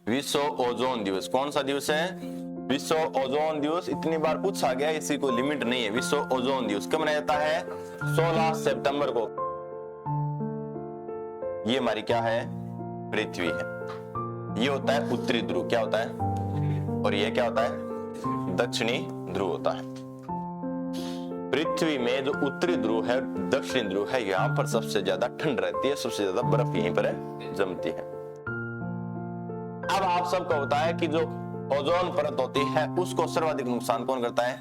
विश्व ओजोन दिवस। कौन सा दिवस है? विश्व ओजोन दिवस। इतनी बार पूछा गया, इसकी कोई लिमिट नहीं है। विश्व ओजोन दिवस कब मनाया जाता है? 16 सितंबर को। ये हमारी क्या है? पृथ्वी है। ये होता है उत्तरी ध्रुव। क्या होता है? और ये क्या होता है? दक्षिणी ध्रुव होता है। पृथ्वी में जो उत्तरी ध्रुव है, दक्षिणी ध्रुव है, यहाँ पर सबसे ज्यादा ठंड रहती है, सबसे ज्यादा बर्फ यहीं पर जमती है। अब आप सबको पता है कि जो ओजोन परत होती है उसको सर्वाधिक नुकसान कौन करता है?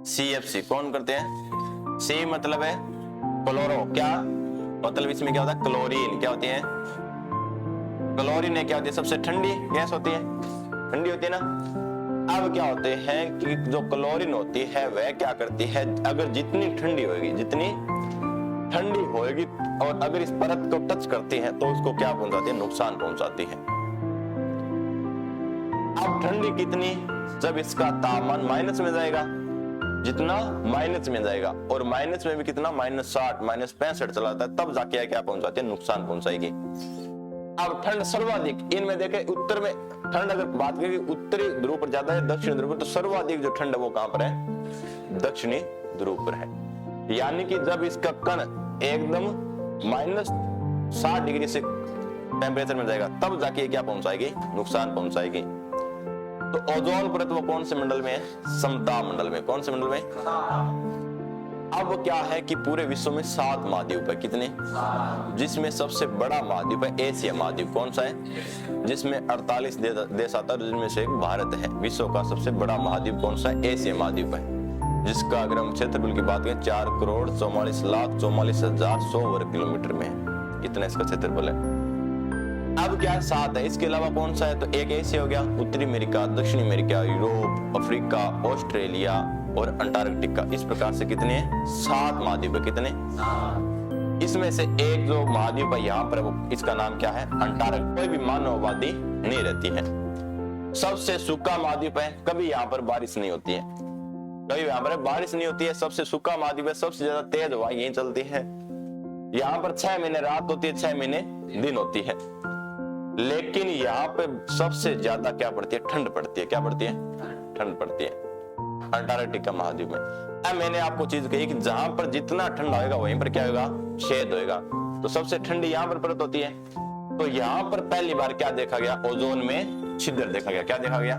CFC। कौन करते हैं? C मतलब है क्लोरो। क्या मतलब? इसमें क्या होता है? क्लोरीन। क्या होती है? क्लोरीन है क्या होती है? सबसे ठंडी गैस होती है, ठंडी होती है ना। अब क्या होते हैं कि जो क्लोरीन होती है वह क्या करती है, अगर जितनी ठंडी होगी और अगर इस परत को टच करती है तो उसको क्या पहुंचाती है? नुकसान पहुंचाती है। अब ठंडी कितनी? जब इसका तापमान माइनस में जाएगा, जितना माइनस में जाएगा, और माइनस में भी कितना? -60 -65 चला जाता है, तब जाके क्या पहुंचाती है? नुकसान पहुंचाएगी। अब ठंड सर्वाधिक इनमें देखे, उत्तर में ठंड अगर बात करें उत्तरी ध्रुव पर ज्यादा है, दक्षिणी ध्रुव पर, तो सर्वाधिक जो ठंड है वो कहां पर है? दक्षिणी ध्रुव पर है। यानी कि जब इसका कण एकदम -60 डिग्री से टेम्परेचर में जाएगा तब जाके क्या पहुंचाएगी? नुकसान पहुंचाएगी। तो ओजोन परत वो कौन से मंडल में है? समता मंडल में। कौन से मंडल में? अब क्या है कि पूरे विश्व में 7 महाद्वीप है। कितने? जिसमें सबसे बड़ा महाद्वीप है एशिया महाद्वीप। कौन सा है? जिसमें 48 देश आता है, जिनमें से एक भारत है। विश्व का सबसे बड़ा महाद्वीप कौन सा है? एशिया महाद्वीप है, जिसका अगर हम क्षेत्रफल की बात करें 4,44,44,100 वर्ग किलोमीटर में है। इतना इसका क्षेत्रफल है। अब क्या है? 7 है। इसके अलावा कौन सा है? तो एक एशिया हो गया, उत्तरी अमेरिका, दक्षिणी अमेरिका, यूरोप, अफ्रीका, ऑस्ट्रेलिया और अंटार्कटिका। इस प्रकार से कितने हैं? 7 महाद्वीप है। कितने? इसमें से एक जो महाद्वीप है यहाँ पर, वो इसका नाम क्या है? अंटार्कटिका। कोई भी मानव आबादी नहीं रहती है। सबसे सूखा महाद्वीप है, कभी यहाँ पर बारिश नहीं होती है, कभी यहाँ पर बारिश नहीं होती है। सबसे सूखा महाद्वीप है, सबसे ज्यादा तेज हवा यहीं चलती है। यहाँ पर 6 महीने रात होती है, 6 महीने दिन होती है। लेकिन यहाँ पे सबसे ज्यादा क्या पड़ती है? ठंड पड़ती है। क्या पड़ती है? ठंड पड़ती है अंटार्कटिका महाद्वीप में। अब मैंने आपको चीज कही कि जहां पर जितना ठंडा होगा वहीं पर क्या होगा? शेद होगा। तो सबसे ठंडी यहाँ पर परत होती है। तो यहाँ पर पहली बार क्या देखा गया? ओजोन में छिद्र देखा गया। क्या देखा गया?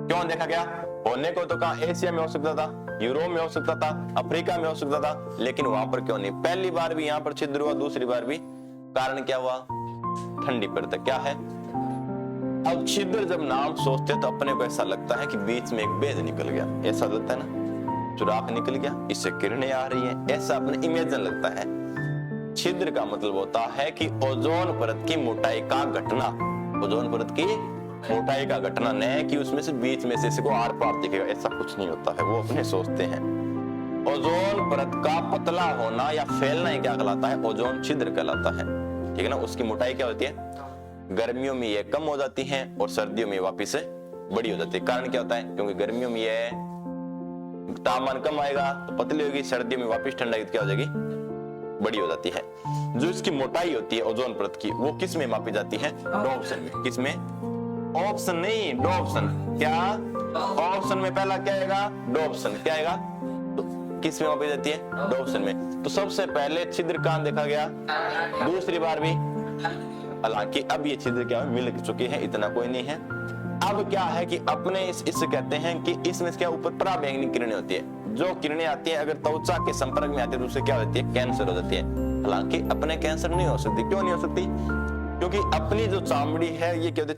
क्यों देखा गया? होने को तो कहा एशिया में हो सकता था, यूरोप में हो सकता था, अफ्रीका में हो सकता था, लेकिन वहां पर क्यों नहीं? पहली बार भी यहाँ पर छिद्र हुआ, दूसरी बार भी। कारण क्या हुआ? ठंडी परत। क्या है? अब छिद्र जब नाम सोचते तो अपने को ऐसा लगता है कि बीच में एक बेद निकल गया, ऐसा लगता है ना, सुराख निकल गया, इससे किरणें आ रही है, ऐसा अपने इमेजिन लगता है। छिद्र का मतलब होता है कि ओजोन परत की मोटाई का घटना। ओजोन परत की मोटाई का घटना, न कि उसमें से बीच में से इसको आर पार दिखेगा, ऐसा कुछ नहीं होता है। वो अपने सोचते हैं। ओजोन परत का पतला होना या फैलना ही क्या कहलाता है? ओजोन छिद्र कहलाता है। ठीक है ना। उसकी मोटाई क्या होती है? गर्मियों में ये कम हो जाती है और सर्दियों में वापिस से बड़ी हो जाती है। कारण क्या होता है? क्योंकि गर्मियों में ये तापमान कम आएगा तो पतली होगी, सर्दियों में वापिस ठंडा क्या हो जाएगी? बड़ी हो जाती है। जो इसकी मोटाई होती है ओजोन परत की, वो किस में मापी जाती है? डॉप्सन में। किस में? ऑप्शन नहीं, डॉप्सन। क्या? ऑप्शन में पहला क्या आएगा? डॉप्सन। क्या आएगा? तो किस में मापी जाती है? डॉप्सन में। तो सबसे पहले छिद्र कहां देखा गया? दूसरी बार भी। हालांकि अब ये छिद्र क्या मिल चुके हैं, इतना कोई नहीं है। अब क्या है कि अपने इससे कहते हैं कि इसमें क्या ऊपर पराबैंगनी किरणें होती है। जो किरणें आती है अगर त्वचा के संपर्क में आती है तो उससे क्या होती है? कैंसर हो जाती है। हालांकि अपने कैंसर नहीं हो सकती। क्यों नहीं हो सकती? क्योंकि अपनी जो चामड़ी है ये क्या होती है?